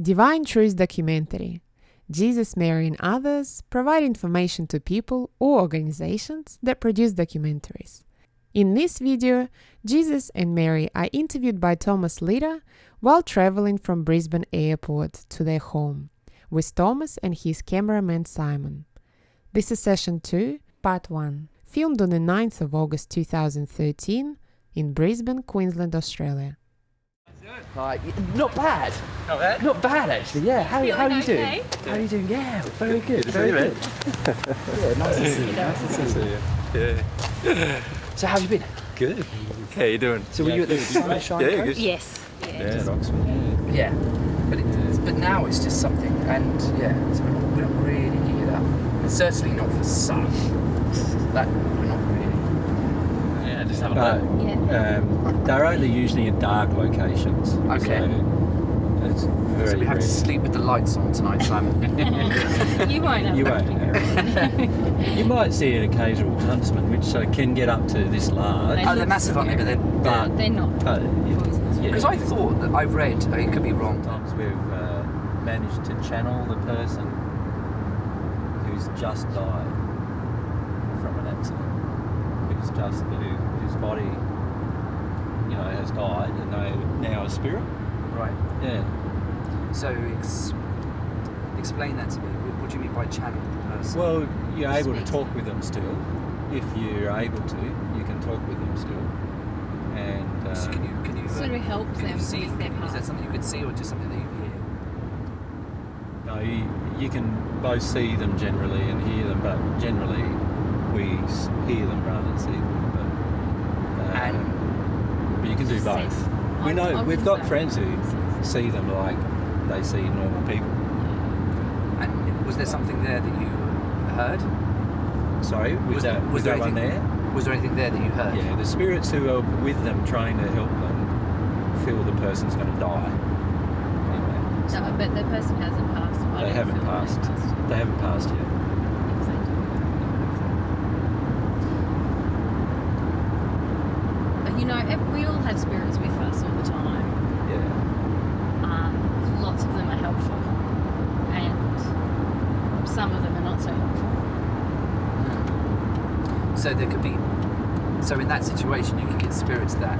Divine Truth Documentary. Jesus, Mary and others provide information to people or organizations that produce documentaries. In this video, Jesus and Mary are interviewed by Thomas Litter while traveling from Brisbane Airport to their home, with Thomas and his cameraman Simon. This is session 2, part 1, filmed on the 9th of August 2013 in Brisbane, Queensland, Australia. Like, not bad. Not bad? Not bad, actually, yeah. How are you doing? Okay? How are you doing? Yeah, very good, Good to very see you, good. Yeah, nice to see you. Nice to see you. Yeah. So how have you been? Good. How you doing? So were you at the Sunshine Yeah, Coast? good. Yes. Yeah, Oxford. Yeah. But now it's just something, and yeah, so we're not really geared up. And certainly not for sun. That, we're not really. Yeah, just have a look. Yeah. They're only usually in dark locations. Okay. So it's very So we have to rare. sleep with the lights on tonight, Simon. You won't have You that. won't. You might see an occasional huntsman, which can get up to this large. Oh, they're massive, aren't they? But But They're not. yeah. because I thought that I read, it could be wrong. Sometimes we've managed to channel the person who's just died from an accident, whose body, has died, and they're now a spirit. Right. Yeah. So explain that to me. What do you mean by channel the person? Well, you're able to Speak. talk with them still. If you're able to, you can talk with them still. And So can you Sort of help can them you see? with their Is that past. something you could see, or just something that you hear? no, you can both see them generally and hear them, but generally we hear them rather than see them. But you can do both. Sense. We know I we've would got say. friends who see them like they see normal people. And was there something there that you heard? Sorry, was that one there? Was there anything there that you heard? Yeah, the spirits who are with them trying to help them feel the person's going to die. Anyway, No, but the person hasn't passed. I they don't haven't feel passed. they've passed. They haven't passed yet. If they do. But we all have spirits with us all the time. Yeah. Lots of them are helpful, and some of them are not so helpful. So there could be. So in that situation, you could get spirits that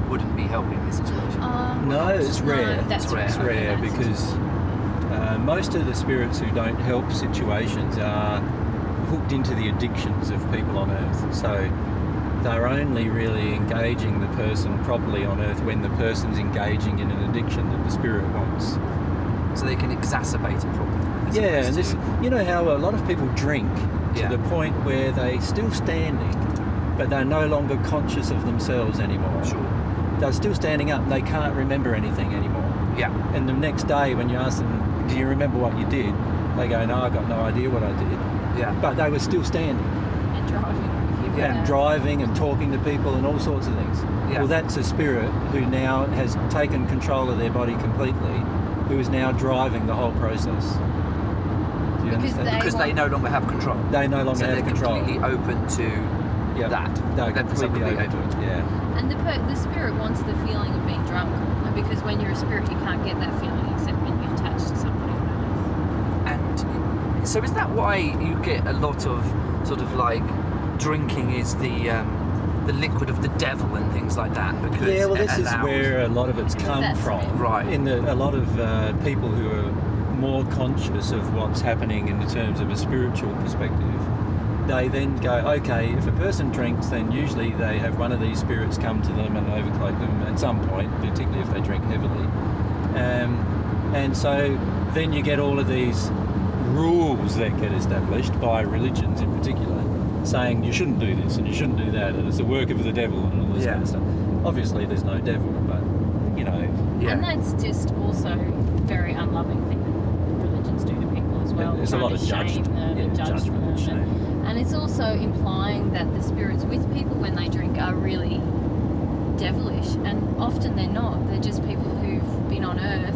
wouldn't be helping this situation. No, it's rare. That's It's rare. It's rare Okay, that's because most of the spirits who don't help situations are hooked into the addictions of people on Earth. So they're only really engaging the person properly on Earth when the person's engaging in an addiction that the spirit wants. So they can exacerbate a problem. as Yeah, opposed and this, to- how a lot of people drink to Yeah. the point where they're still standing, but they're no longer conscious of themselves anymore. Sure. They're still standing up and they can't remember anything anymore. Yeah. And the next day when you ask them, do you remember what you did? They go, no, I got no idea what I did. Yeah. But they were still standing And driving. If you and driving and talking to people and all sorts of things. Yeah. Well, that's a spirit who now has taken control of their body completely, who is now driving the whole process. Do you Because understand? Because they no longer have control. They no longer So have they're control. completely open to Yeah, that. They're They're completely completely open to it, yeah. And the spirit wants the feeling of being drunk, and because when you're a spirit, you can't get that feeling except when you're attached to somebody on And so is that why you get a lot of sort of like drinking is the liquid of the devil and things like that? Because Yeah, well, it this is allows- where a lot of it's come That's from. it. Right. A lot of people who are more conscious of what's happening in the terms of a spiritual perspective, they then go, okay, if a person drinks, then usually they have one of these spirits come to them and overcloak them at some point, particularly if they drink heavily. And so then you get all of these rules that get established by religions in particular, saying you shouldn't do this and you shouldn't do that, and it's the work of the devil and all this Yeah. kind of stuff. Obviously, there's no devil, but Yeah. And that's just also a very unloving thing that religions do to people as well. there's a trying lot to of shame them and judge judgment them. and shame. And it's also implying that the spirits with people when they drink are really devilish, and often they're not. They're just people who've been on Earth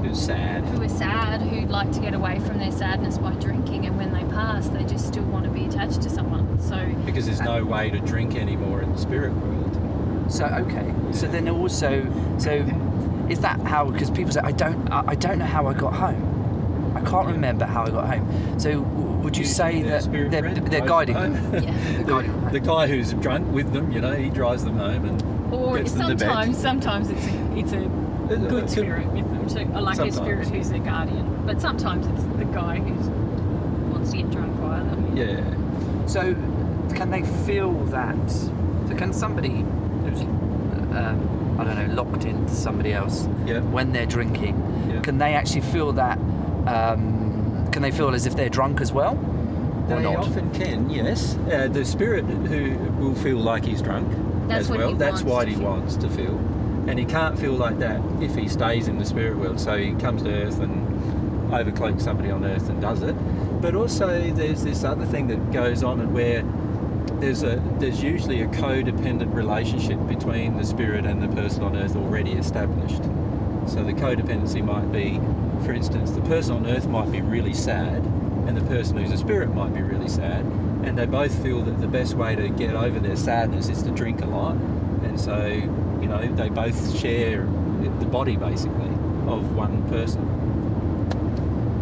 It's sad. who are sad, who'd like to get away from their sadness by drinking, and when they pass, they just still want to be attached to someone. So Because there's no way to drink anymore in the spirit world. So okay. So then also, so Is that how? Because people say I don't know how I got home. I can't remember how I got home. So would you say that they're guiding them? Yeah. They're guiding them. The guy who's drunk with them, he drives them home and Or gets them to bed. sometimes it's a good spirit with them too, or like Sometimes. a spirit who's their guardian. But sometimes it's the guy who wants to get drunk via them. Yeah. So can they feel that? So can somebody who's I don't know, locked into somebody else when they're drinking, can they actually feel that? Can they feel as if they're drunk as well? Or They not? often can, yes. The spirit who will feel like he's drunk That's as what well. he That's wants what to he feel. wants to feel. And he can't feel like that if he stays in the spirit world. So he comes to Earth and overcloaks somebody on Earth and does it. But also there's this other thing that goes on, and where there's usually a codependent relationship between the spirit and the person on Earth already established. So the codependency might be, for instance, the person on Earth might be really sad, and the person who's a spirit might be really sad, and they both feel that the best way to get over their sadness is to drink a lot, and so they both share the body basically of one person.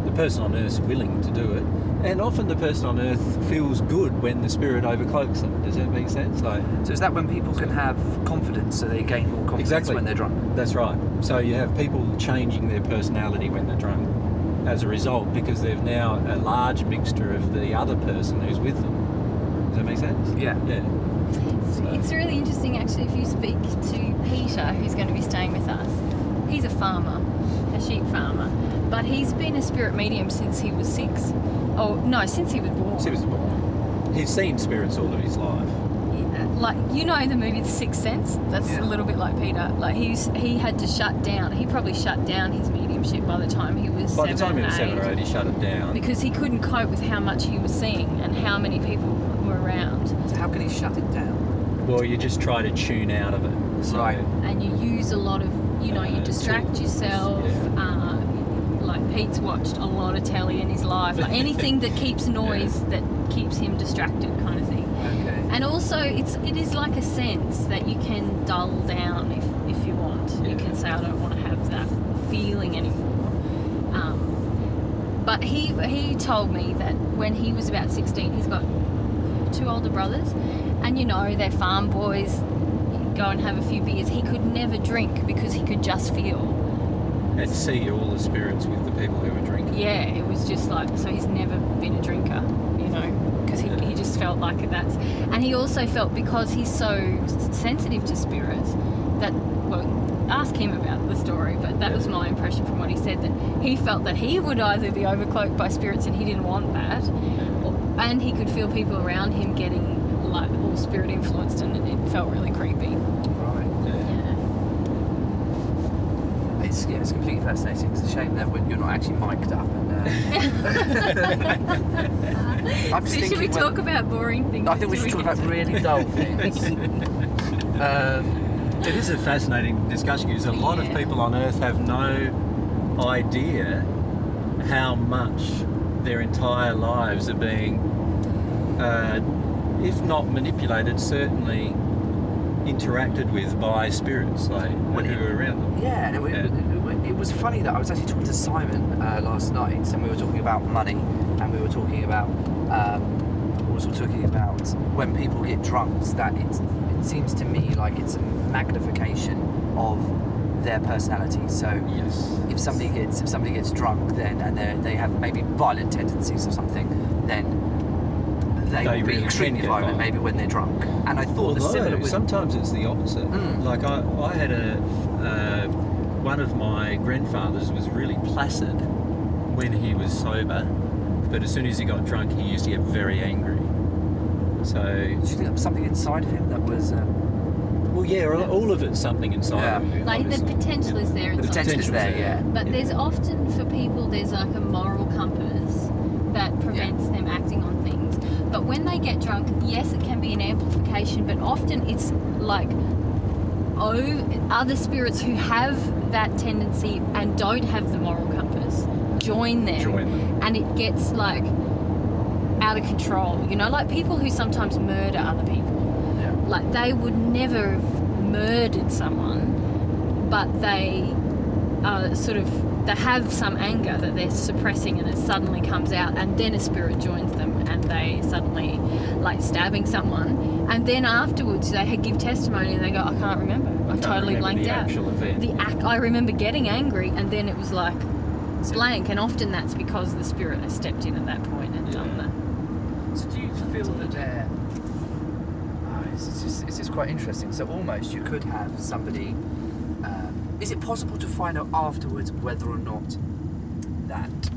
The person on Earth's willing to do it, and often the person on Earth feels good when the spirit overcloaks them. Does that make sense? So is that when people can have confidence, so they gain more confidence Exactly. when they're drunk? That's right. So you have people changing their personality when they're drunk as a result, because they've now a large mixture of the other person who's with them. Does that make sense? Yeah. Yeah. It's really interesting actually if you speak to Peter, who's going to be staying with us. He's a farmer, a sheep farmer, but he's been a spirit medium since he was 6. Oh no, since he was born. So he was born. He's seen spirits all of his life. Like, the movie The Sixth Sense? That's a little bit like Peter. Like he had to shut down. He probably shut down his mediumship by the time he was 7 By the time he was 7 or 8, he shut it down. because he couldn't cope with how much he was seeing and how many people were around. So how can he shut it down? Well, you just try to tune out of it. So, Right. And you use a lot of, you distract tools. yourself. Yeah. Like Pete's watched a lot of telly in his life. Like anything that keeps noise, that keeps him distracted, kind of thing. Okay. And also, it is like a sense that you can dull down if you want. You can say, I don't want to have that feeling anymore. But he told me that when he was about 16, he's got 2 older brothers, and they're farm boys. Go and have a few beers. He could never drink because he could just feel. And see all the spirits with the people who were drinking. Yeah, it was just like, so he's never been a drinker, because he just felt like that's, and he also felt, because he's so sensitive to spirits, that, well, ask him about the story, but that was my impression from what he said, that he felt that he would either be overcloaked by spirits and he didn't want that, and he could feel people around him getting like all spirit influenced, and it felt really creepy. Right. Yeah. It's completely fascinating. It's a shame that you're not actually mic'd up. I'm just So should we thinking talk about boring things? I think we should talk about really dull things. It is a fascinating discussion, because a lot of people on Earth have no idea how much their entire lives are being, if not manipulated, certainly interacted with by spirits who are around them. Yeah, and it was funny that I was actually talking to Simon last night, and we were talking about money, and we were talking about also talking about when people get drunk, that it seems to me like it's a magnification of their personality. So if somebody gets drunk, then and they have maybe violent tendencies or something, then they will be really extremely can get violent maybe when they're drunk. And I thought the similar with sometimes it's the opposite. Like I had one of my grandfathers was really placid when he was sober, but as soon as he got drunk, he used to get very angry. So do you think there was something inside of him that was? Well, yeah, all of it's something inside of him. Like the obviously. potential is there. The potential is there, yeah. But there's often, for people, there's like a moral compass that prevents them acting on things. But when they get drunk, yes, it can be an amplification, but often it's like other spirits who have that tendency and don't have the moral compass join them. And it gets like out of control, like people who sometimes murder other people. Like they would never have murdered someone, but they sort of, they have some anger that they're suppressing, and it suddenly comes out, and then a spirit joins them, and they suddenly, like stabbing someone, and then afterwards they give testimony and they go, I can't remember. I totally blanked the out. actual event. I remember getting angry, and then it was like blank, and often that's because the spirit has stepped in at that point and done that. So do you feel that they're... It's just quite interesting. So almost you could have somebody... is it possible to find out afterwards whether or not that...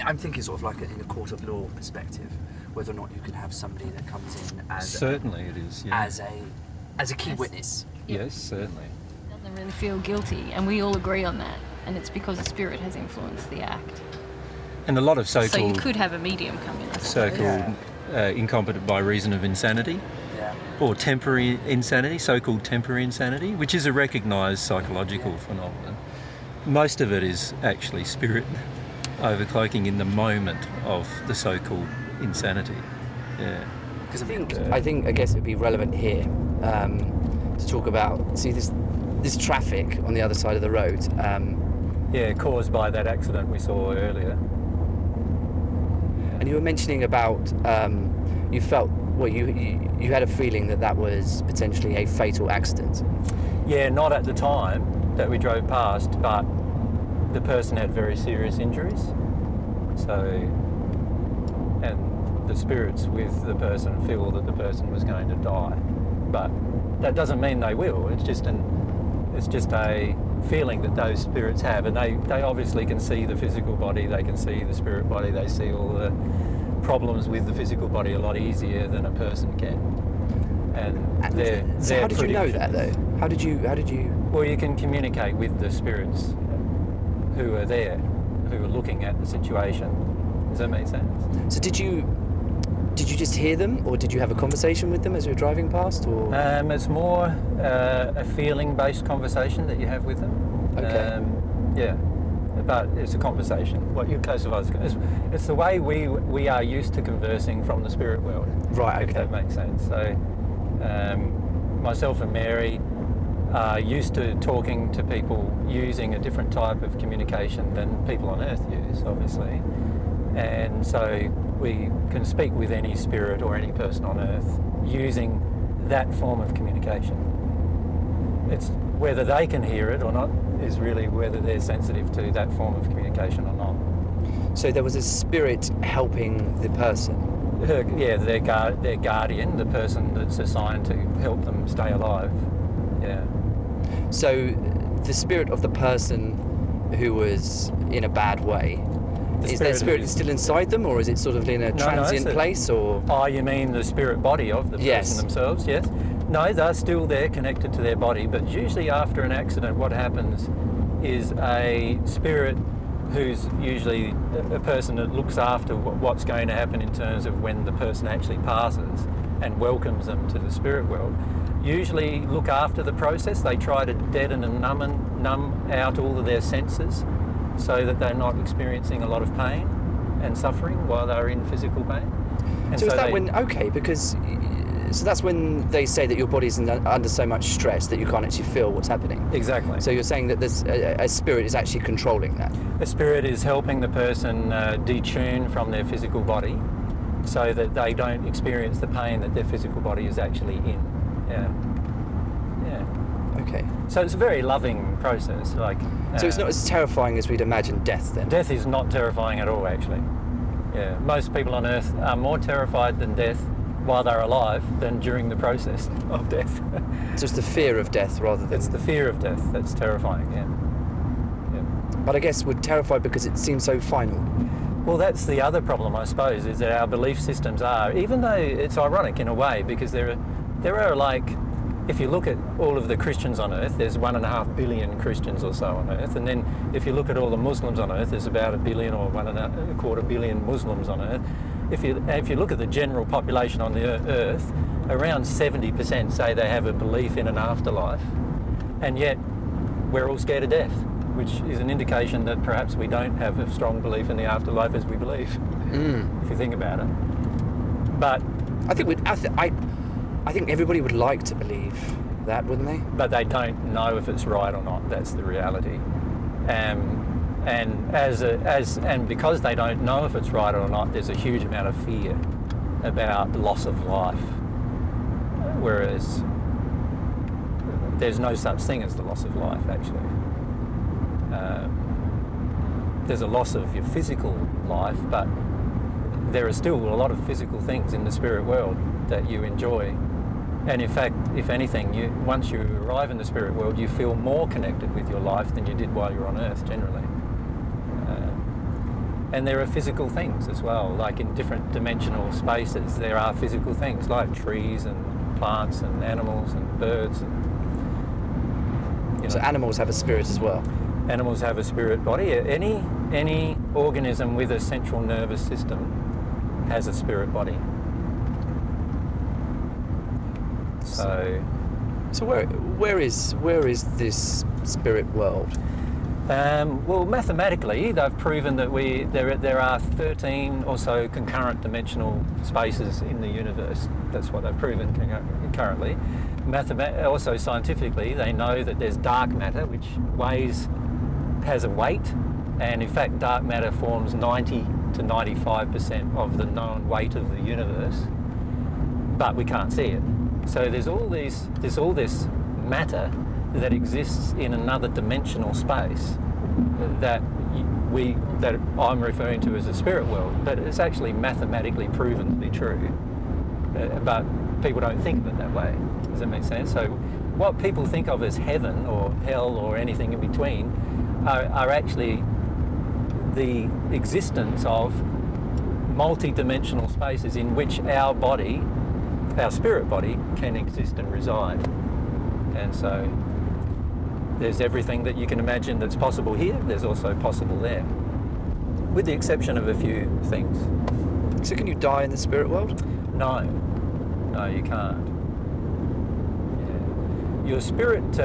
I'm thinking sort of like in a court of law perspective, whether or not you can have somebody that comes in as... Certainly it is, yeah. As a key witness. Yes, certainly. Doesn't really feel guilty, and we all agree on that, and it's because the spirit has influenced the act. And a lot of so-called... So you could have a medium come in. So-called incompetent by reason of insanity. Yeah. Or temporary insanity, so-called temporary insanity, which is a recognised psychological phenomenon. Most of it is actually spirit overcloaking in the moment of the so-called insanity. Yeah. Because I think I guess it would be relevant here to talk about, see this traffic on the other side of the road. Caused by that accident we saw earlier. And you were mentioning about you felt, well, you had a feeling that was potentially a fatal accident. Yeah, not at the time that we drove past, but the person had very serious injuries. So, and the spirits with the person feel that the person was going to die. But that doesn't mean they will. It's just a feeling that those spirits have, and they obviously can see the physical body, they can see the spirit body, they see all the problems with the physical body a lot easier than a person can. And so how did you know that though? How did you? Well, you can communicate with the spirits who are there, who are looking at the situation. Does that make sense? So did you just hear them, or did you have a conversation with them as you were driving past, or? It's more a feeling-based conversation that you have with them. Okay. Yeah, but it's a conversation. What you classify as it's the way we are used to conversing from the spirit world. Right. Okay. If that makes sense. So, myself and Mary are used to talking to people using a different type of communication than people on Earth use, obviously, and so we can speak with any spirit or any person on Earth using that form of communication. It's whether they can hear it or not is really whether they're sensitive to that form of communication or not. So there was a spirit helping the person? Their guardian, the person that's assigned to help them stay alive. Yeah. So the spirit of the person who was in a bad way, is that spirit still inside them, or is it sort of in a transient place? Or? Oh, you mean the spirit body of the person themselves? Yes. No, they're still there, connected to their body, but usually after an accident what happens is a spirit who's usually a person that looks after what's going to happen in terms of when the person actually passes and welcomes them to the spirit world. Usually look after the process. They try to deaden and numb out all of their senses so that they're not experiencing a lot of pain and suffering while they're in physical pain. And so is that so that's when they say that your body's under so much stress that you can't actually feel what's happening? Exactly. So you're saying that there's a spirit is actually controlling that? A spirit is helping the person detune from their physical body so that they don't experience the pain that their physical body is actually in. Yeah. Okay. So it's a very loving process. So it's not as terrifying as we'd imagine death then? Death is not terrifying at all, actually. Yeah. Most people on Earth are more terrified than death while they're alive than during the process of death. So it's the fear of death rather than... It's the fear of death that's terrifying, yeah. But I guess we're terrified because it seems so final. Well, that's the other problem, I suppose, is that our belief systems are, even though it's ironic in a way, because there are like, if you look at all of the Christians on Earth, there's 1.5 billion Christians or so on Earth, and then if you look at all the Muslims on Earth, there's about 1 billion or 1.25 billion Muslims on Earth. If you look at the general population on the Earth, around 70% say they have a belief in an afterlife, and yet we're all scared of death, which is an indication that perhaps we don't have a strong belief in the afterlife as we believe, if you think about it. But I think everybody would like to believe that, wouldn't they? But they don't know if it's right or not. That's the reality. And because they don't know if it's right or not, there's a huge amount of fear about loss of life. Whereas there's no such thing as the loss of life, actually. There's a loss of your physical life, but there are still a lot of physical things in the spirit world that you enjoy. And in fact, if anything, once you arrive in the spirit world, you feel more connected with your life than you did while you're on earth, generally. And there are physical things as well, like in different dimensional spaces, there are physical things like trees and plants and animals and birds. And, So animals have a spirit as well? Animals have a spirit body. Any organism with a central nervous system has a spirit body. So where is this spirit world? Well, mathematically, they've proven that there are 13 or so concurrent dimensional spaces in the universe. That's what they've proven currently. Also, scientifically, they know that there's dark matter, which has a weight, and in fact, dark matter forms 90 to 95% of the known weight of the universe, but we can't see it. So there's all this matter that exists in another dimensional space that I'm referring to as a spirit world, but it's actually mathematically proven to be true. But people don't think of it that way. Does that make sense? So what people think of as heaven or hell or anything in between are actually the existence of multi-dimensional spaces in which our spirit body can exist and reside. And so there's everything that you can imagine that's possible here, there's also possible there, with the exception of a few things. So can you die in the spirit world? No, you can't. Yeah. Your spirit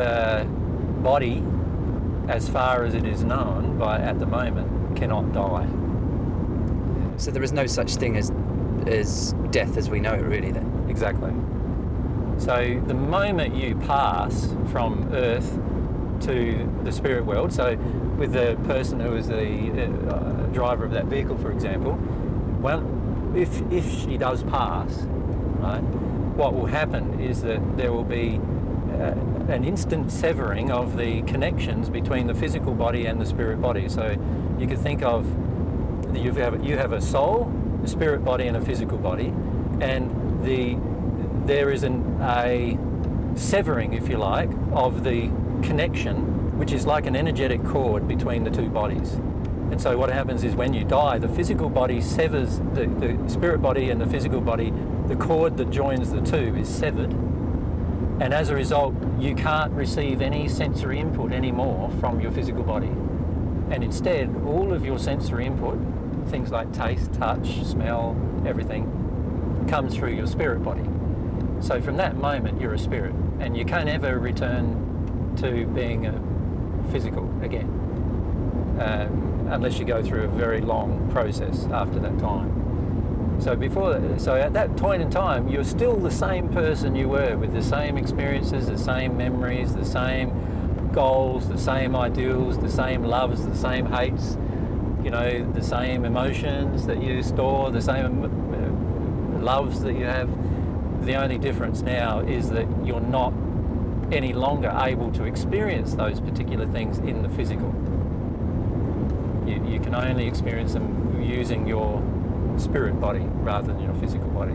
body, as far as it is known at the moment, cannot die. So there is no such thing as death as we know it, really, then? Exactly. So the moment you pass from Earth to the spirit world, so with the person who is the driver of that vehicle, for example, well, if she does pass, right, what will happen is that there will be an instant severing of the connections between the physical body and the spirit body. So you could think of you have a soul, a spirit body, and a physical body, and there is a severing, if you like, of the connection, which is like an energetic cord between the two bodies. And so what happens is when you die, the physical body severs, the spirit body and the physical body, the cord that joins the two is severed, and as a result you can't receive any sensory input anymore from your physical body, and instead all of your sensory input, things like taste, touch, smell, everything, comes through your spirit body. So from that moment you're a spirit, and you can't ever return to being a physical again, unless you go through a very long process after that time. So at that point in time, you're still the same person you were, with the same experiences, the same memories, the same goals, the same ideals, the same loves, the same hates, the same emotions that you store, the same loves that you have. The only difference now is that you're not any longer able to experience those particular things in the physical. You can only experience them using your spirit body rather than your physical body.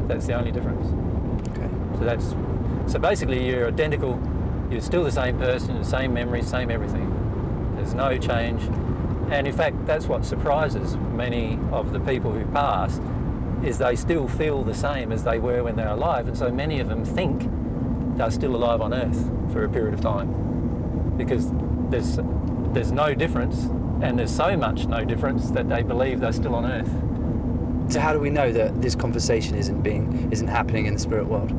That's the only difference. Okay. So basically you're identical, you're still the same person, the same memories, same everything. There's no change. And in fact, that's what surprises many of the people who pass, is they still feel the same as they were when they're alive, and so many of them think they're still alive on Earth for a period of time, because there's no difference, and there's so much no difference that they believe they're still on Earth. So how do we know that this conversation isn't happening in the spirit world?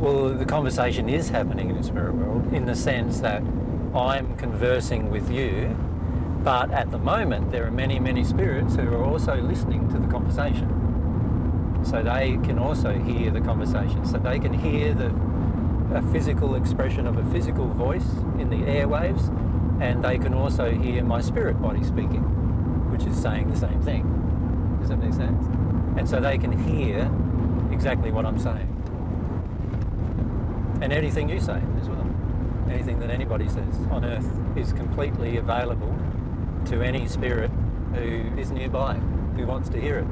Well, the conversation is happening in the spirit world, in the sense that I'm conversing with you, but at the moment there are many, many spirits who are also listening to the conversation. So they can also hear the conversation. So they can hear a physical expression of a physical voice in the airwaves, and they can also hear my spirit body speaking, which is saying the same thing. Does that make sense? And so they can hear exactly what I'm saying. And anything you say as well. Anything that anybody says on earth is completely available to any spirit who is nearby, who wants to hear it.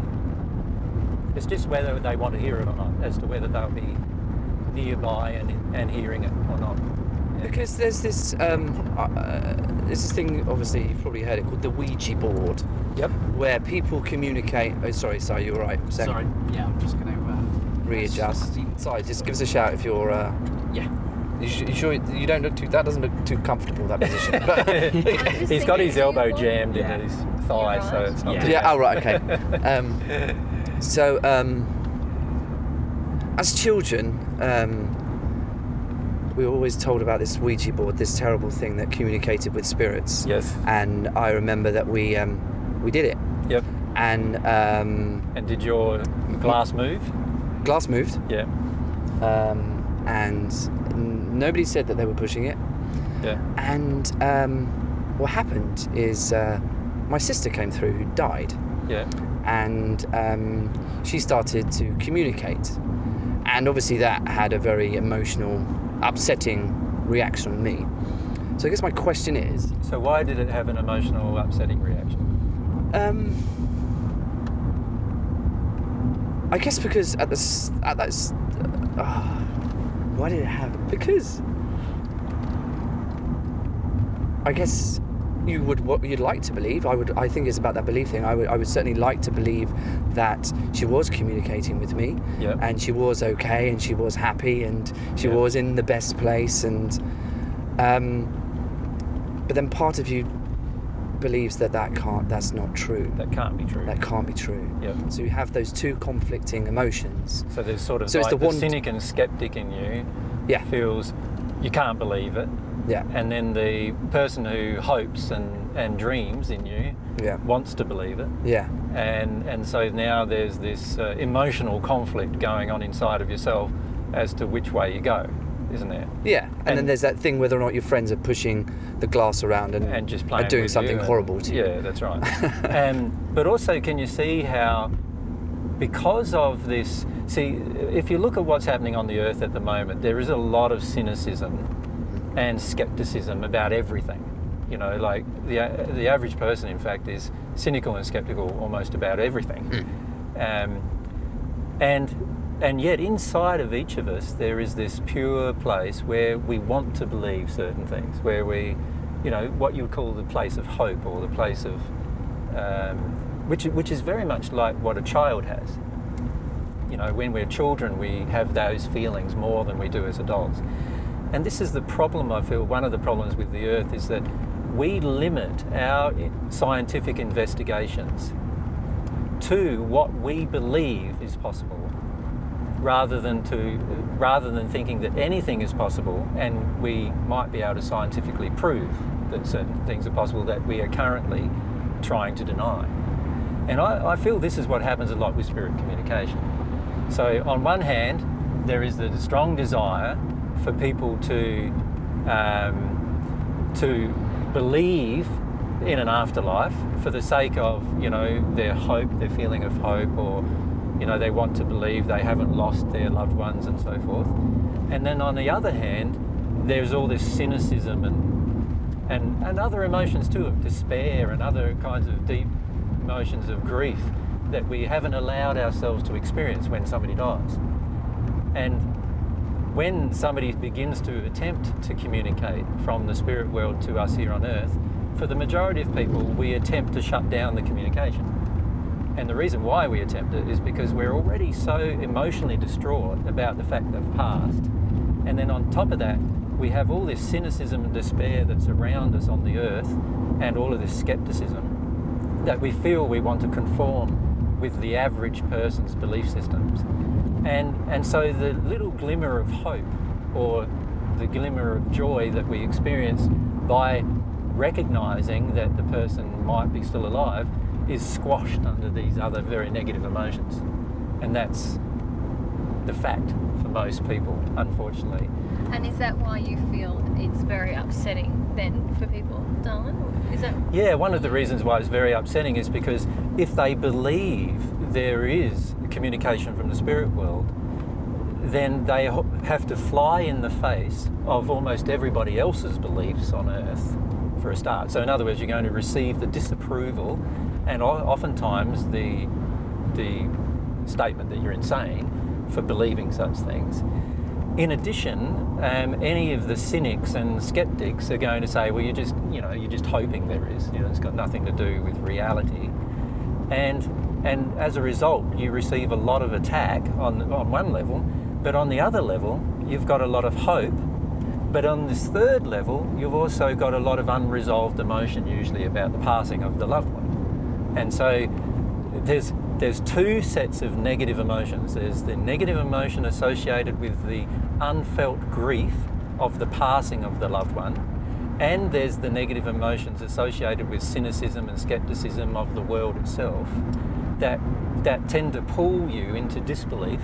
It's just whether they want to hear it or not, as to whether they'll be nearby and hearing it or not. Yeah. Because there's this thing, obviously you've probably heard it, called the Ouija board. Yep. Where people communicate. Oh, sorry, you're right. Sorry, yeah, I'm just going to readjust. Sorry, just give us a shout if you're. Yeah. You sure you don't look too? That doesn't look too comfortable. That position. But, He's got his elbow jammed Yeah. into his thigh, so it's not. Yeah. too yeah. bad. Oh right. Okay. So as children, we were always told about this Ouija board, this terrible thing that communicated with spirits. Yes. And I remember that we did it. Yep. And And did your glass move? glass moved. Yeah. And nobody said that they were pushing it. Yeah. And what happened is my sister came through who died, Yeah. and she started to communicate, and obviously that had a very emotional, upsetting reaction on me. So I guess my question is, So why did it have an emotional, upsetting reaction? I guess because why did it happen? Because I guess what you'd like to believe. I think it's about that belief thing. I would certainly like to believe that she was communicating with me, Yep. and she was okay, and she was happy, and she Yep. was in the best place, and but then part of you believes that's not true. That can't be true. That can't be true. Yep. So you have those two conflicting emotions. So there's sort of So it's like the the one- cynic and skeptic in you Yeah. feels you can't believe it, Yeah. and then the person who hopes and dreams in you Yeah. wants to believe it, Yeah. and so now there's this emotional conflict going on inside of yourself as to which way you go, isn't there? Yeah. And then And- there's that thing whether or not your friends are pushing the glass around and just playing doing with something you and- horrible to you. Yeah, that's right. But also, can you see how, because of this, if you look at what's happening on the earth at the moment, there is a lot of cynicism and skepticism about everything. You know, like the average person, in fact, is cynical and skeptical almost about everything. And yet inside of each of us there is this pure place where we want to believe certain things, where we, you know, what you would call the place of hope, or the place of which is very much like what a child has. You know, when we're children we have those feelings more than we do as adults. And this is the problem, I feel, one of the problems with the earth is that we limit our scientific investigations to what we believe is possible, rather than thinking that anything is possible and we might be able to scientifically prove that certain things are possible that we are currently trying to deny. And I feel this is what happens a lot with spirit communication. So on one hand, there is the strong desire for people to believe in an afterlife for the sake of, you know, their hope, their feeling of hope, or, you know, they want to believe they haven't lost their loved ones and so forth. And then on the other hand, there's all this cynicism and other emotions too, of despair and other kinds of deep emotions of grief that we haven't allowed ourselves to experience when somebody dies. And when somebody begins to attempt to communicate from the spirit world to us here on earth, for the majority of people, we attempt to shut down the communication. And the reason why we attempt it is because we're already so emotionally distraught about the fact they've passed. And then on top of that, we have all this cynicism and despair that's around us on the earth, and all of this skepticism, that we feel we want to conform with the average person's belief systems. And so the little glimmer of hope, or the glimmer of joy that we experience by recognizing that the person might be still alive, is squashed under these other very negative emotions. And that's the fact for most people, unfortunately. And is that why you feel it's very upsetting then for people, Darwin? Or is that... Yeah, one of the reasons why it's very upsetting is because if they believe there is communication from the spirit world, then they have to fly in the face of almost everybody else's beliefs on Earth for a start. So in other words, you're going to receive the disapproval and oftentimes the statement that you're insane for believing such things. In addition, any of the cynics and skeptics are going to say, well, you're just hoping there is. It's got nothing to do with reality. And as a result, you receive a lot of attack on one level, but on the other level, you've got a lot of hope. But on this third level, you've also got a lot of unresolved emotion, usually about the passing of the loved one. And so there's two sets of negative emotions. There's the negative emotion associated with the unfelt grief of the passing of the loved one, and there's the negative emotions associated with cynicism and skepticism of the world itself that tend to pull you into disbelief.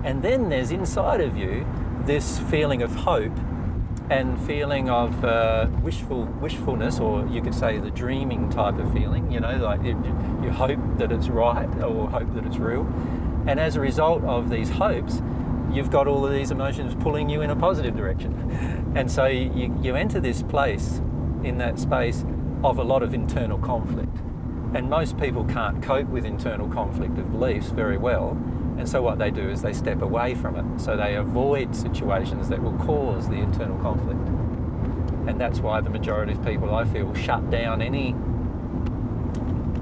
And then there's inside of you this feeling of hope and feeling of wishfulness, or you could say the dreaming type of feeling, like you hope that it's right or hope that it's real. And as a result of these hopes, you've got all of these emotions pulling you in a positive direction. And so you enter this place, in that space of a lot of internal conflict. And most people can't cope with internal conflict of beliefs very well. And so what they do is they step away from it. So they avoid situations that will cause the internal conflict. And that's why the majority of people, I feel, shut down any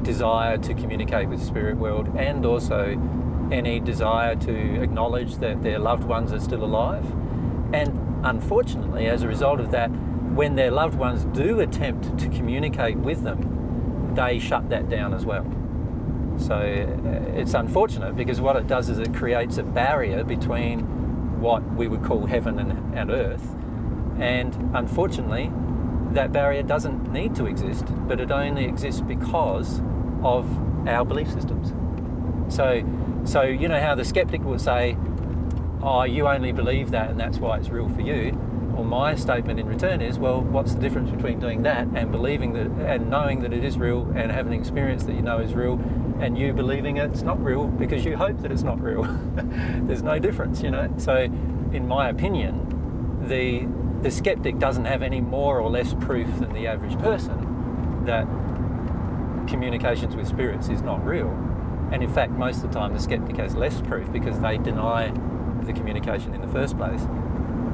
desire to communicate with the spirit world, and also any desire to acknowledge that their loved ones are still alive. And unfortunately, as a result of that, when their loved ones do attempt to communicate with them, they shut that down as well. So it's unfortunate, because what it does is it creates a barrier between what we would call heaven and earth. And unfortunately, that barrier doesn't need to exist, but it only exists because of our belief systems. So you know how the skeptic will say, oh, you only believe that and that's why it's real for you. Well, my statement in return is, well, what's the difference between doing that and believing that and knowing that it is real and having an experience that you know is real, and you believing it's not real because you hope that it's not real? There's no difference, So in my opinion, the skeptic doesn't have any more or less proof than the average person that communications with spirits is not real. And in fact, most of the time the skeptic has less proof because they deny the communication in the first place.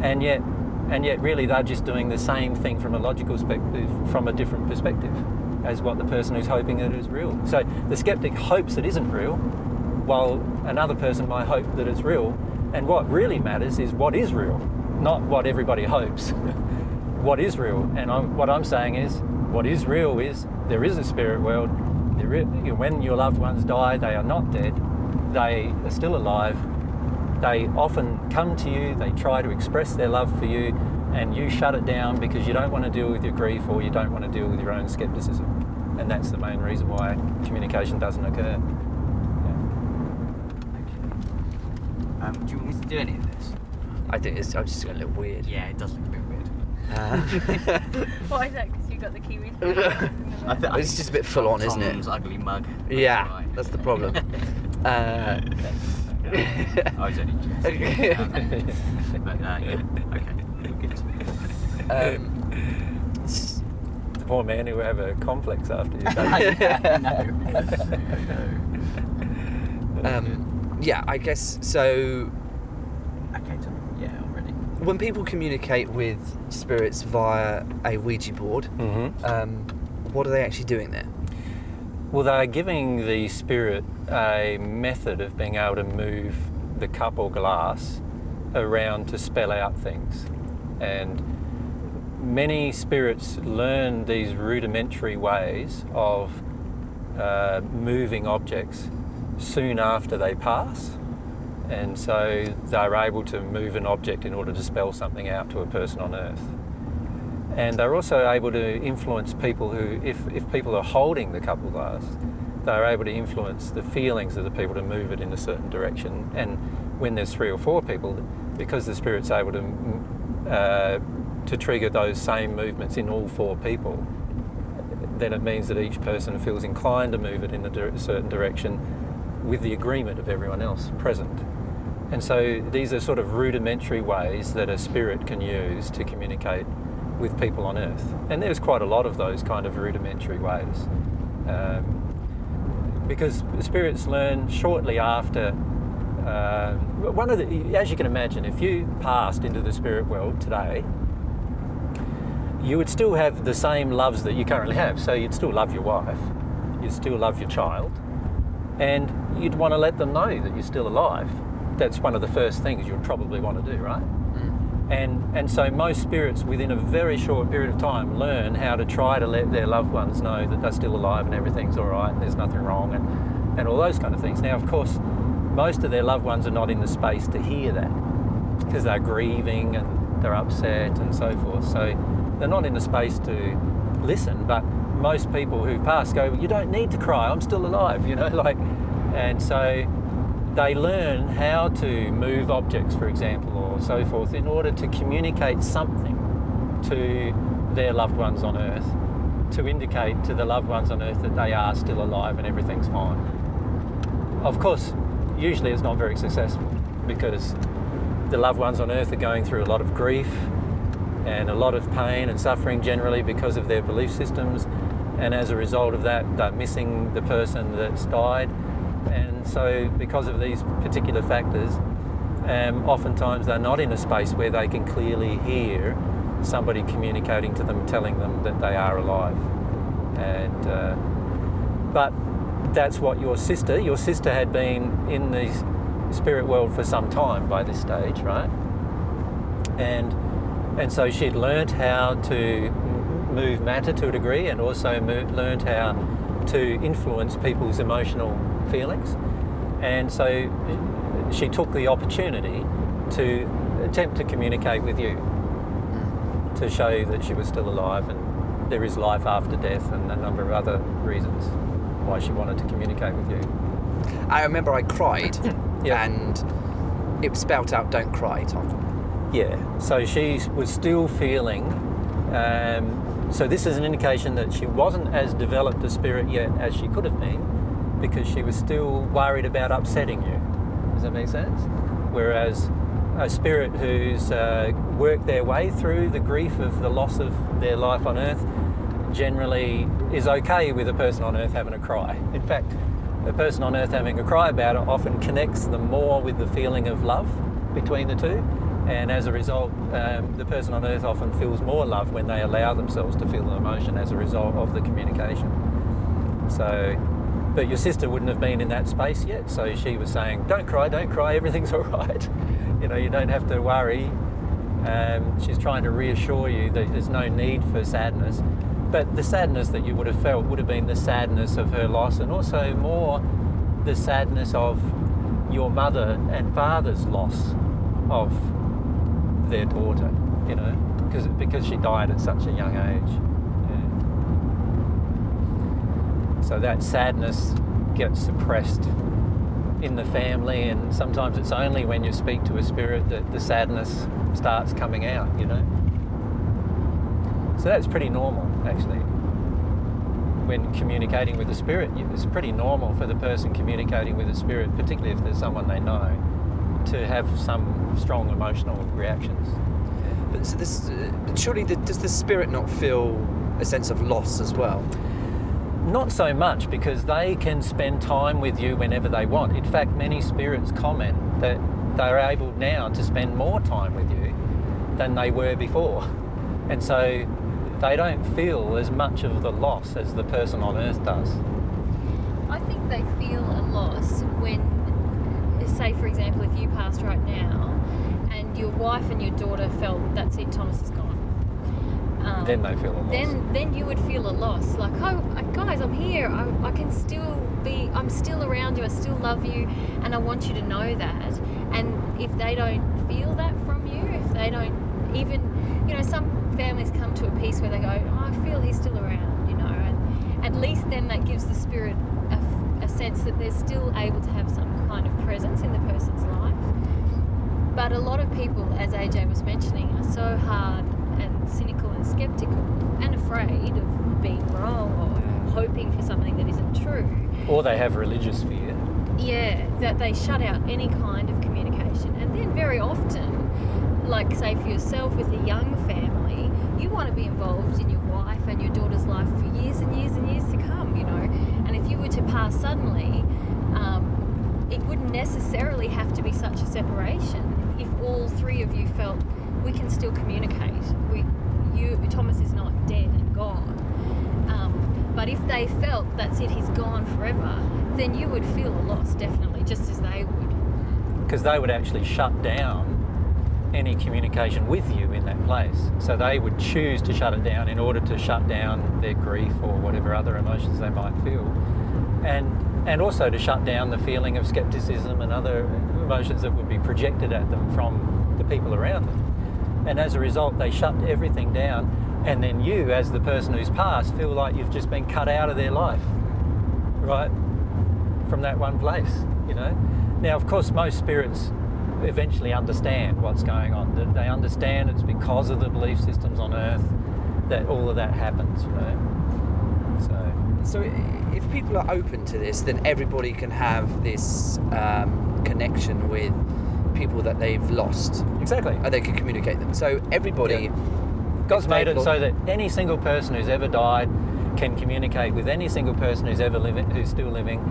And yet really they're just doing the same thing from a logical perspective, from a different perspective, as what the person who's hoping that it is real. So the skeptic hopes it isn't real, while another person might hope that it's real. And what really matters is what is real, not what everybody hopes. What is real? And what I'm saying is, what is real is there is a spirit world. When your loved ones die, they are not dead. They are still alive. They often come to you, they try to express their love for you, and you shut it down because you don't want to deal with your grief, or you don't want to deal with your own skepticism. And that's the main reason why communication doesn't occur. Yeah. Do you want me to do any of this? I think it's just a little weird. Yeah, it does look a bit weird. Why is that? Because you got the kiwi. It's just a bit full on, isn't it? Tom's ugly mug. Yeah, right. that's the problem. I was only joking. But yeah, okay, good. The poor man who have a complex after you. Yeah, I guess so. Okay, Tom. Yeah, I'm ready. When people communicate with spirits via a Ouija board, what are they actually doing there? Well, they're giving the spirit a method of being able to move the cup or glass around to spell out things. And many spirits learn these rudimentary ways of moving objects soon after they pass. And so they're able to move an object in order to spell something out to a person on Earth. And they're also able to influence people who, if people are holding the cup of glass, they're able to influence the feelings of the people to move it in a certain direction. And when there's 3 or 4 people, because the Spirit's able to trigger those same movements in all 4 people, then it means that each person feels inclined to move it in a certain direction with the agreement of everyone else present. And so these are sort of rudimentary ways that a spirit can use to communicate with people on Earth. And there's quite a lot of those kind of rudimentary ways. Because spirits learn shortly after, as you can imagine, if you passed into the spirit world today, you would still have the same loves that you currently have. So you'd still love your wife, you'd still love your child, and you'd want to let them know that you're still alive. That's one of the first things you'd probably want to do, right? And so most spirits within a very short period of time learn how to try to let their loved ones know that they're still alive and everything's all right and there's nothing wrong and all those kind of things. Now, of course, most of their loved ones are not in the space to hear that because they're grieving and they're upset and so forth. So they're not in the space to listen, but most people who've passed go, you don't need to cry, I'm still alive, and so they learn how to move objects, for example, or so forth, in order to communicate something to their loved ones on Earth, to indicate to the loved ones on Earth that they are still alive and everything's fine. Of course, usually it's not very successful because the loved ones on Earth are going through a lot of grief and a lot of pain and suffering generally because of their belief systems, and as a result of that, they're missing the person that's died. And so because of these particular factors, oftentimes they're not in a space where they can clearly hear somebody communicating to them, telling them that they are alive. And but that's what your sister had been in the spirit world for some time by this stage, right? And so she'd learnt how to move matter to a degree, and also learnt how to influence people's emotional feelings. And so she took the opportunity to attempt to communicate with you, to show you that she was still alive and there is life after death, and a number of other reasons why she wanted to communicate with you. I remember I cried Yeah. and it was spelt out, don't cry, Tom. Yeah, so she was still feeling, so this is an indication that she wasn't as developed a spirit yet as she could have been, because she was still worried about upsetting you. Does that make sense? Whereas a spirit who's worked their way through the grief of the loss of their life on Earth generally is okay with a person on Earth having a cry. In fact, a person on Earth having a cry about it often connects them more with the feeling of love between the two, and as a result, the person on Earth often feels more love when they allow themselves to feel the emotion as a result of the communication. So, but your sister wouldn't have been in that space yet, so she was saying, don't cry, everything's all right. You don't have to worry. She's trying to reassure you that there's no need for sadness. But the sadness that you would have felt would have been the sadness of her loss, and also more the sadness of your mother and father's loss of their daughter, because she died at such a young age. Yeah. So that sadness gets suppressed in the family, and sometimes it's only when you speak to a spirit that the sadness starts coming out, So that's pretty normal, actually. When communicating with a spirit, it's pretty normal for the person communicating with a spirit, particularly if there's someone they know, to have some strong emotional reactions. But so this, surely does the spirit not feel a sense of loss as well? Not so much, because they can spend time with you whenever they want. In fact, many spirits comment that they're able now to spend more time with you than they were before. And so they don't feel as much of the loss as the person on Earth does. I think they feel a loss when, say for example, if you passed right now and your wife and your daughter felt, that's it, Thomas is gone. Then they feel a loss. Then you would feel a loss. Like, oh, guys, I'm here. I can still be, I'm still around you. I still love you. And I want you to know that. And if they don't feel that from you, if they don't even, some families come to a peace where they go, oh, I feel he's still around, and at least then that gives the spirit a sense that they're still able to have some kind of presence in the person's life. But a lot of people, as AJ was mentioning, are so hard and cynical and skeptical and afraid of being wrong or hoping for something that isn't true. Or they have religious fear. Yeah, that they shut out any kind of communication. And then very often, like say for yourself with a young family, you want to be involved in your wife and your daughter's life for years and years and years to come, you know. And if you were to pass suddenly, it wouldn't necessarily have to be such a separation if all three of you felt we can still communicate. Thomas is not dead and gone. But if they felt that's it, he's gone forever, then you would feel a loss, definitely, just as they would. Because they would actually shut down any communication with you in that place. So they would choose to shut it down in order to shut down their grief or whatever other emotions they might feel. And also to shut down the feeling of skepticism and other emotions that would be projected at them from the people around them. And as a result, they shut everything down, and then you, as the person who's passed, feel like you've just been cut out of their life, right? From that one place, you know? Now, of course, most spirits eventually understand what's going on. They understand it's because of the belief systems on Earth that all of that happens, you know? So if people are open to this, then everybody can have this connection with people that they've lost. Exactly. And they can communicate them. So everybody... Yeah. God's made it so that any single person who's ever died can communicate with any single person who's who's still living,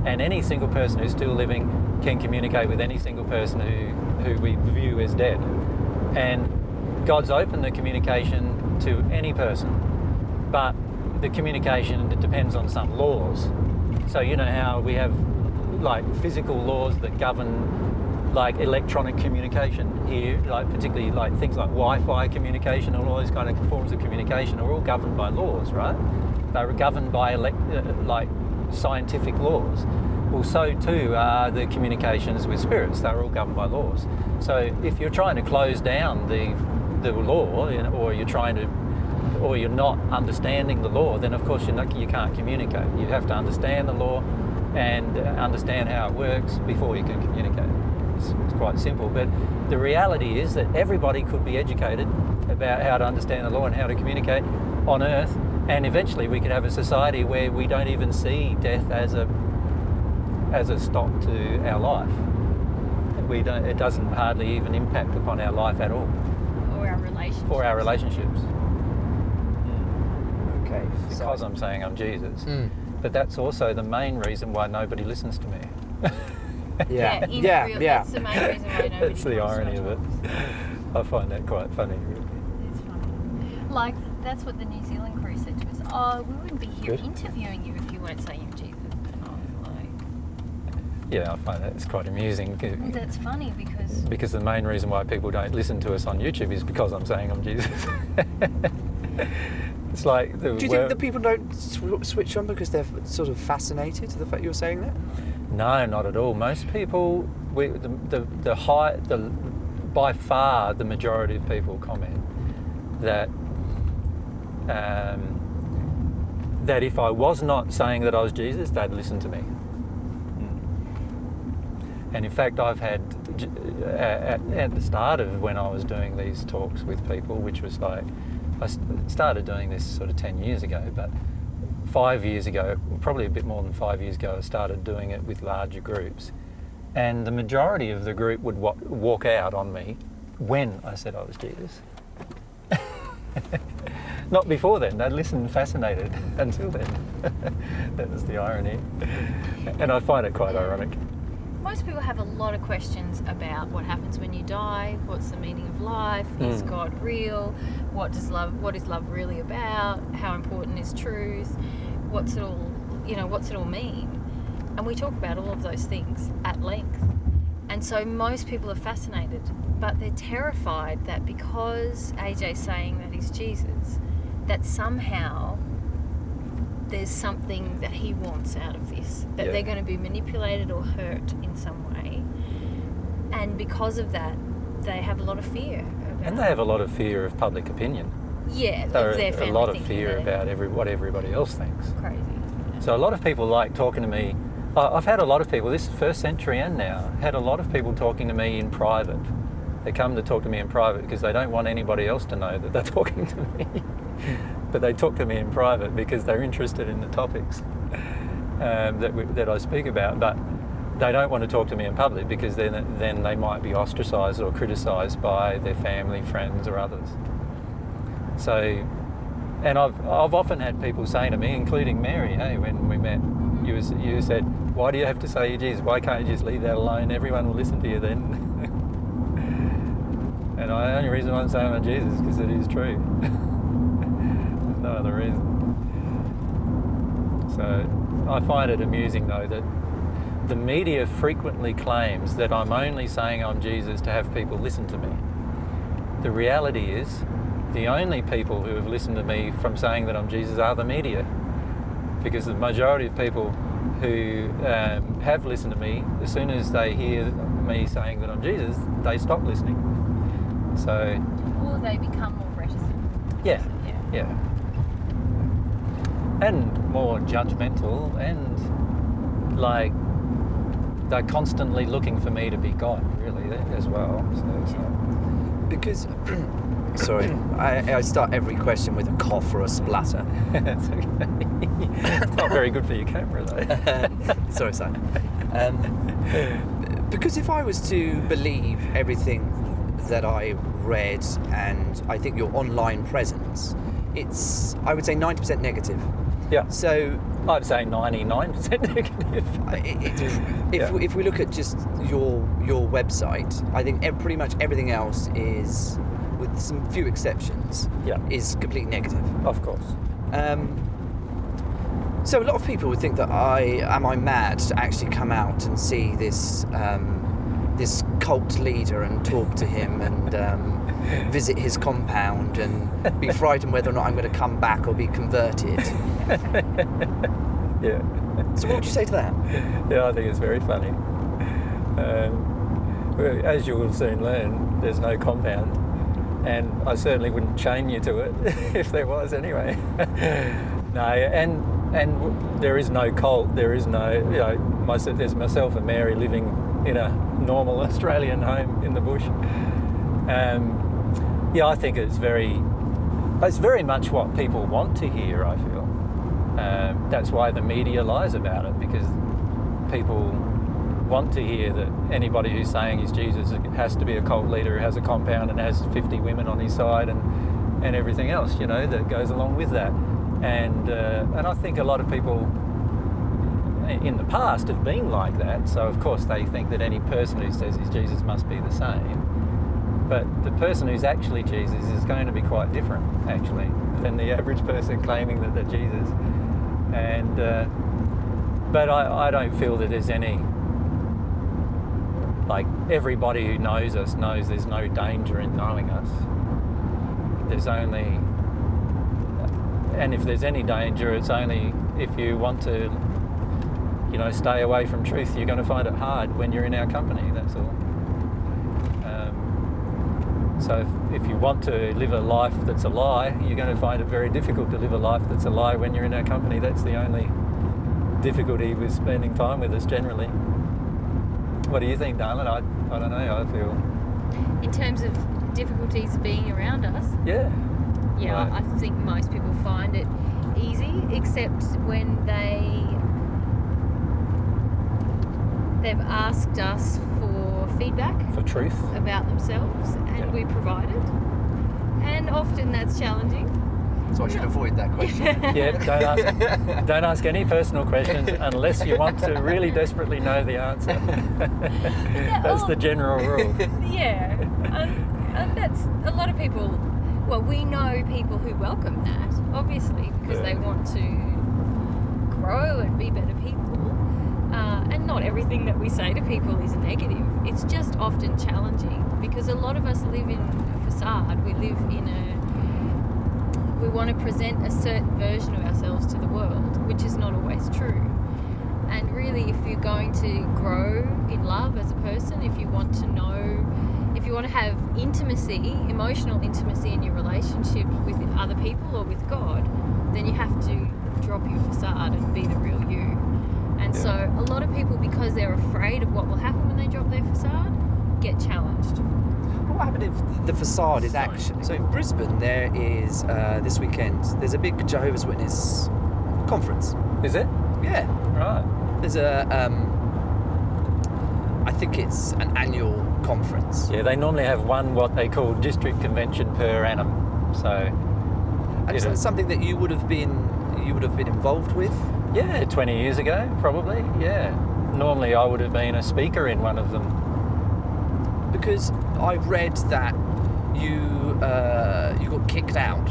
and any single person who's still living can communicate with any single person who we view as dead. And God's opened the communication to any person, but the communication depends on some laws. So you know how we have like physical laws that govern like electronic communication here, like particularly like things like Wi-Fi communication and all those kind of forms of communication are all governed by laws, right? They're governed by like scientific laws. Well, so too are the communications with spirits. They're all governed by laws. So if you're trying to close down the law, or you're not understanding the law, then of course you can't communicate. You have to understand the law and understand how it works before you can communicate. It's quite simple, but the reality is that everybody could be educated about how to understand the law and how to communicate on Earth, and eventually we could have a society where we don't even see death as a stop to our life. It doesn't hardly even impact upon our life at all. Or our relationships. Okay. Because I'm saying I'm Jesus. But that's also the main reason why nobody listens to me. Yeah. That's the main reason why nobody That's the irony of it. I find that quite funny. It's funny. Like, that's what the New Zealand crew said to us. Oh, we wouldn't be here interviewing you if you weren't saying Jesus. Yeah, I find that it's quite amusing. Well, that's funny because the main reason why people don't listen to us on YouTube is because I'm saying I'm Jesus. It's like... Do you think that people don't switch on because they're sort of fascinated to the fact you're saying that? No, not at all. Most people, by far the majority of people comment that that if I was not saying that I was Jesus, they'd listen to me. And in fact, I've had, at the start of when I was doing these talks with people, which was like, I started doing this sort of 10 years ago, but 5 years ago, probably a bit more than 5 years ago, I started doing it with larger groups. And the majority of the group would walk out on me when I said I was Jesus. Not before then. They'd listen fascinated until then. That was the irony. And I find it quite ironic. Most people have a lot of questions about what happens when you die, what's the meaning of life, is God real, what is love really about, how important is truth, what's it all mean? And we talk about all of those things at length. And so most people are fascinated, but they're terrified that because AJ's saying that he's Jesus, that somehow there's something that he wants out of this, that they're going to be manipulated or hurt in some way. And because of that, they have a lot of fear. And they have a lot of fear of public opinion. Yeah, There their are a family lot of thinking fear that about what everybody else thinks. crazy. So a lot of people like talking to me I've had a lot of people, this is first century and now, had a lot of people talking to me in private. They come to talk to me in private because they don't want anybody else to know that they're talking to me. But they talk to me in private because they're interested in the topics that I speak about. But they don't want to talk to me in public because then they might be ostracised or criticised by their family, friends or others. So, and I've often had people say to me, including Mary, hey, when we met, you said, why do you have to say you're Jesus? Why can't you just leave that alone? Everyone will listen to you then. And the only reason I'm saying I'm Jesus is because it is true. There's no other reason. So I find it amusing though that the media frequently claims that I'm only saying I'm Jesus to have people listen to me. The reality is the only people who have listened to me from saying that I'm Jesus are the media. Because the majority of people who have listened to me, as soon as they hear me saying that I'm Jesus, they stop listening. So, Or they become more reticent. yeah. And more judgmental, and like they're constantly looking for me to be God, really, as well. Because, sorry, I start every question with a cough or a splatter. That's okay. It's not very good for your camera, though. Sorry, Simon. Because if I was to believe everything that I read and I think your online presence, it's, I would say, 90% negative. Yeah. So I'd say 99% negative. if we look at just your website, I think pretty much everything else is, with some few exceptions, is completely negative. Of course. So a lot of people would think that am I mad to actually come out and see this this cult leader and talk to him and visit his compound and be frightened whether or not I'm going to come back or be converted. Yeah. So what would you say to that? Yeah, I think it's very funny. As you will soon learn, there's no compound, and I certainly wouldn't chain you to it if there was anyway. No, and there is no cult. There is no, there's myself and Mary living in a normal Australian home in the bush. I think it's very much what people want to hear, I feel. That's why the media lies about it, because people want to hear that anybody who's saying he's Jesus has to be a cult leader who has a compound and has 50 women on his side and everything else, that goes along with that. And I think a lot of people in the past have been like that, so of course they think that any person who says he's Jesus must be the same. But the person who's actually Jesus is going to be quite different, actually, than the average person claiming that they're Jesus. And but I don't feel that there's any, like, everybody who knows us knows there's no danger in knowing us. There's only, and if there's any danger, it's only if you want to, stay away from truth. You're going to find it hard when you're in our company, that's all. So if you want to live a life that's a lie, you're going to find it very difficult to live a life that's a lie when you're in our company. That's the only difficulty with spending time with us generally. What do you think, darling? I don't know, I feel. In terms of difficulties being around us? Yeah. Yeah, Right. I think most people find it easy, except when they've asked us for feedback For truth. about themselves, and we provide it. And often that's challenging. So I should avoid that question. Yeah, don't ask any personal questions unless you want to really desperately know the answer. That's the general rule. Yeah, and that's a lot of people. Well, we know people who welcome that, obviously, because they want to grow and be better people. And not everything that we say to people is negative. It's just often challenging because a lot of us live in a facade. We live we want to present a certain version of ourselves to the world, which is not always true. And really, if you're going to grow in love as a person, if you want to have intimacy, emotional intimacy in your relationship with other people or with God, then you have to drop your facade and be the real you. And so a lot of people, because they're afraid of what will happen when they drop their facade, get challenged. What happened if the facade is actually... So in Brisbane, there is, this weekend, there's a big Jehovah's Witness conference. Is it? Yeah. Right. There's I think it's an annual conference. Yeah, they normally have one what they call district convention per annum. So, And is that something that you would have been involved with? yeah, 20 years ago, probably. Yeah. Normally, I would have been a speaker in one of them. Because I read that you got kicked out,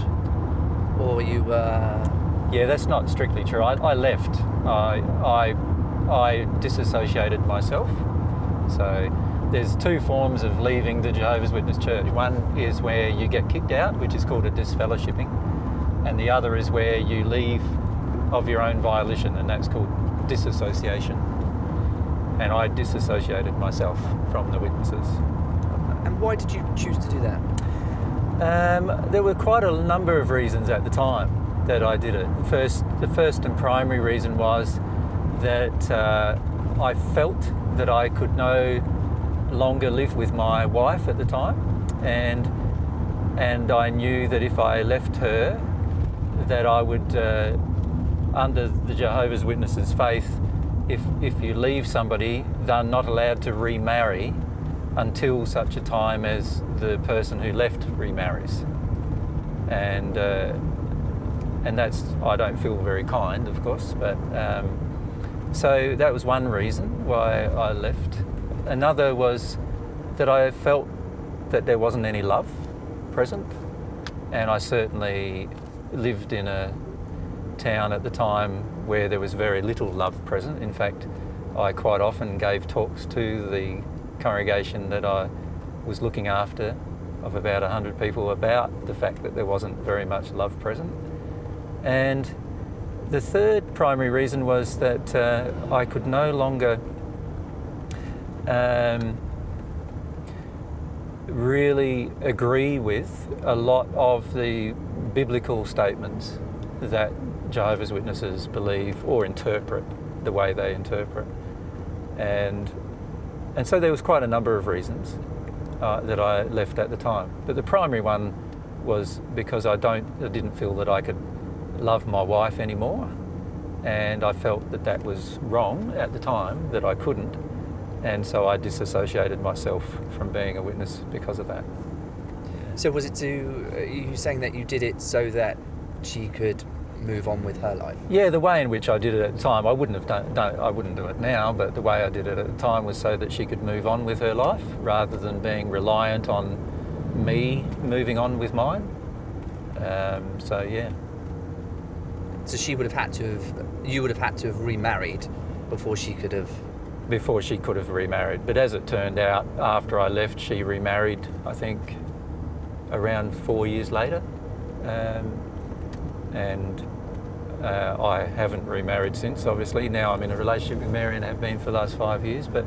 or you Yeah, that's not strictly true. I left. I disassociated myself. So there's two forms of leaving the Jehovah's Witness Church. One is where you get kicked out, which is called a disfellowshipping, and the other is where you leave of your own volition, and that's called disassociation. And I disassociated myself from the witnesses. And why did you choose to do that? There were quite a number of reasons at the time that I did it. The first and primary reason was that I felt that I could no longer live with my wife at the time, and I knew that if I left her, that I would, under the Jehovah's Witnesses' faith, if you leave somebody, they're not allowed to remarry until such a time as the person who left remarries, and that's, I don't feel very kind, of course, but so that was one reason why I left. Another was that I felt that there wasn't any love present, and I certainly lived in a town at the time where there was very little love present. In fact, I quite often gave talks to the congregation that I was looking after, of about 100 people, about the fact that there wasn't very much love present. And the third primary reason was that I could no longer really agree with a lot of the biblical statements that Jehovah's Witnesses believe or interpret the way they interpret. And so there was quite a number of reasons that I left at the time. But the primary one was because I didn't feel that I could love my wife anymore, and I felt that that was wrong at the time, that I couldn't, and so I disassociated myself from being a witness because of that. So was it are you saying that you did it so that she could move on with her life? Yeah, the way in which I did it at the time, I wouldn't do it now, but the way I did it at the time was so that she could move on with her life rather than being reliant on me moving on with mine. So yeah. So you would have had to have remarried before she could have remarried. But as it turned out, after I left, she remarried, I think, around 4 years later. And I haven't remarried since, obviously. Now I'm in a relationship with Mary and have been for the last 5 years. But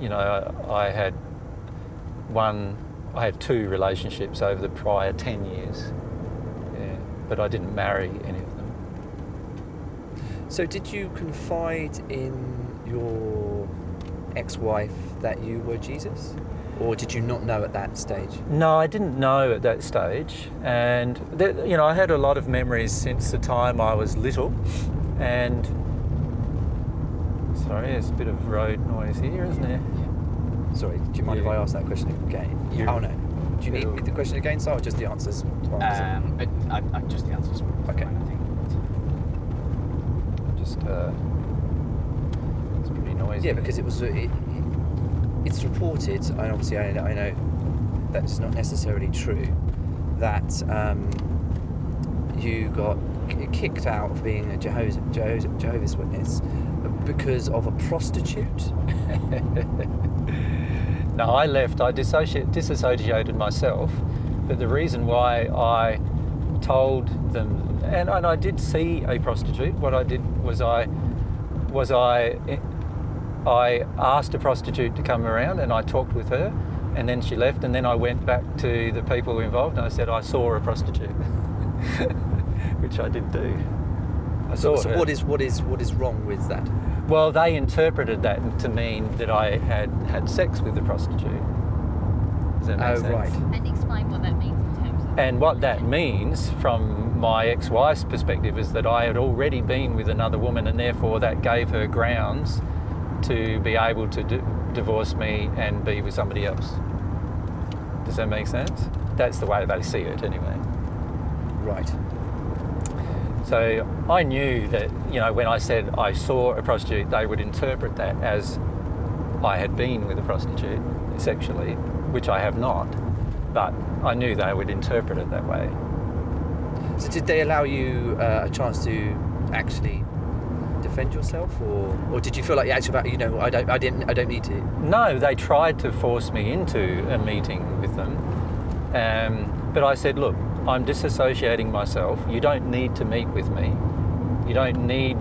you know, I had two relationships over the prior 10 years. Yeah, but I didn't marry any of them. So did you confide in your ex-wife that you were Jesus? Or did you not know at that stage? No, I didn't know at that stage. And, you know, I had a lot of memories since the time I was little. And, sorry, there's a bit of road noise here, isn't there? Yeah. Sorry, do you mind if I ask that question again? Oh, no. Do you need the question again, or just the answers? Just the answers. Okay. I think. It's pretty noisy. Yeah, because it was... It's reported, and obviously I know that's not necessarily true, that you got kicked out of being a Jehovah's Witness because of a prostitute. No, I left. I disassociated myself, but the reason why I told them, and I did see a prostitute. What I did was I asked a prostitute to come around and I talked with her, and then she left, and then I went back to the people involved and I said I saw a prostitute, which I did do. I saw So her. what is wrong with that? Well, they interpreted that to mean that I had sex with the prostitute. Does that make sense? Right. And explain what that means in terms of. And what that means from my ex-wife's perspective is that I had already been with another woman, and therefore that gave her grounds to be able to divorce me and be with somebody else. Does that make sense? That's the way they see it anyway. Right. So I knew that, when I said I saw a prostitute, they would interpret that as I had been with a prostitute sexually, which I have not, but I knew they would interpret it that way. So did they allow you a chance to actually defend yourself, or did you feel like actually, I don't need to? No, they tried to force me into a meeting with them, but I said, look, I'm disassociating myself. You don't need to meet with me. You don't need,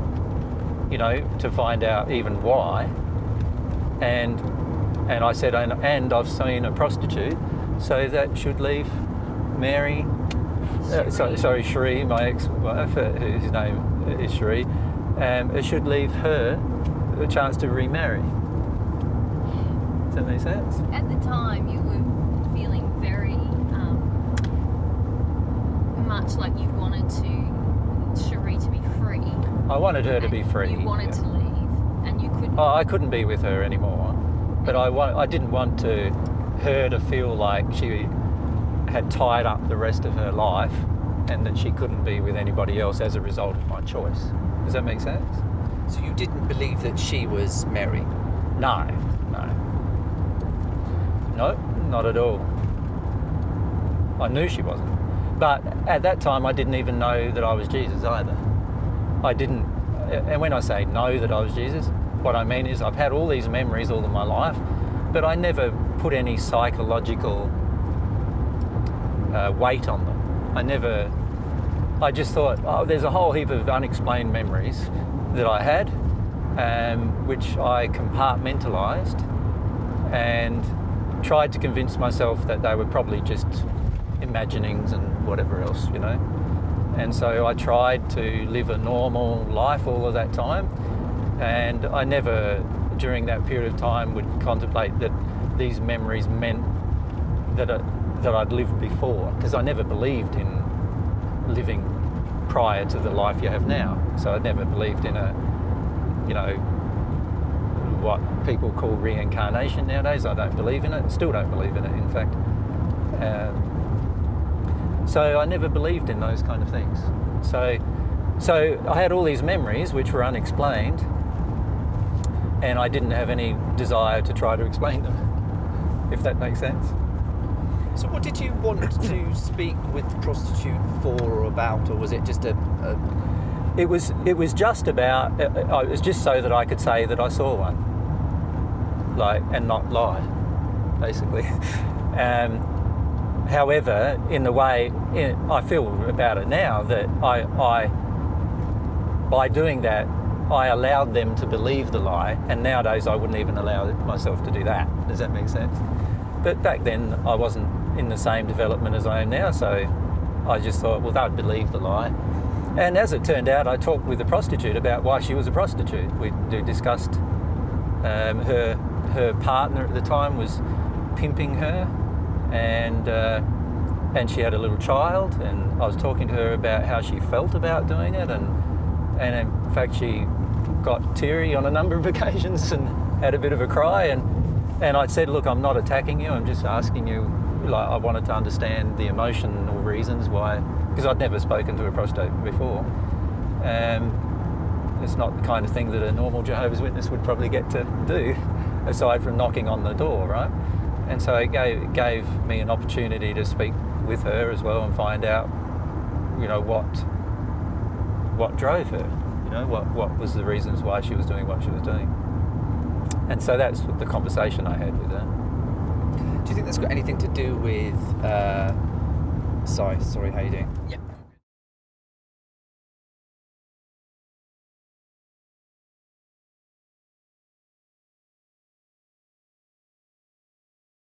to find out even why. And I said, and I've seen a prostitute, so that should leave Mary, Cherie, my ex-wife, whose name is Cherie, it should leave her a chance to remarry. Does that make sense? At the time, you were feeling very much like you wanted Cherie to be free. I wanted her to be free. You wanted to leave, and you couldn't. Oh, I couldn't be with her anymore, but I didn't want her to feel like she had tied up the rest of her life and that she couldn't be with anybody else as a result of my choice. Does that make sense? So you didn't believe that she was Mary? No, not at all. I knew she wasn't. But at that time, I didn't even know that I was Jesus either. I didn't, and when I say know that I was Jesus, what I mean is I've had all these memories all of my life, but I never put any psychological weight on them. I just thought, there's a whole heap of unexplained memories that I had, which I compartmentalised and tried to convince myself that they were probably just imaginings and whatever else, And so I tried to live a normal life all of that time, and I never, during that period of time, would contemplate that these memories meant that I'd lived before, because I never believed in living prior to the life you have now. So I never believed in what people call reincarnation nowadays. I don't believe in it, still don't believe in it, in fact. So I never believed in those kind of things. So I had all these memories which were unexplained, and I didn't have any desire to try to explain them, if that makes sense. So what did you want to speak with the prostitute for or about, or was it just It was just about, it was just so that I could say that I saw one, and not lie, basically. However, in the way I feel about it now, that I by doing that, I allowed them to believe the lie, and nowadays I wouldn't even allow myself to do that. Does that make sense? But back then I wasn't in the same development as I am now, so I just thought, well, they'd believe the lie. And as it turned out, I talked with the prostitute about why she was a prostitute. We discussed her partner at the time was pimping her, and she had a little child, and I was talking to her about how she felt about doing it, and in fact she got teary on a number of occasions and had a bit of a cry, and I said, look, I'm not attacking you, I'm just asking you, I wanted to understand the emotional reasons why, because I'd never spoken to a prostitute before. It's not the kind of thing that a normal Jehovah's Witness would probably get to do, aside from knocking on the door, right? And so it gave me an opportunity to speak with her as well and find out, what drove her, what was the reasons why she was doing what she was doing. And so that's the conversation I had with her. Do you think that's got anything to do with... Sorry, how are you doing? Yeah.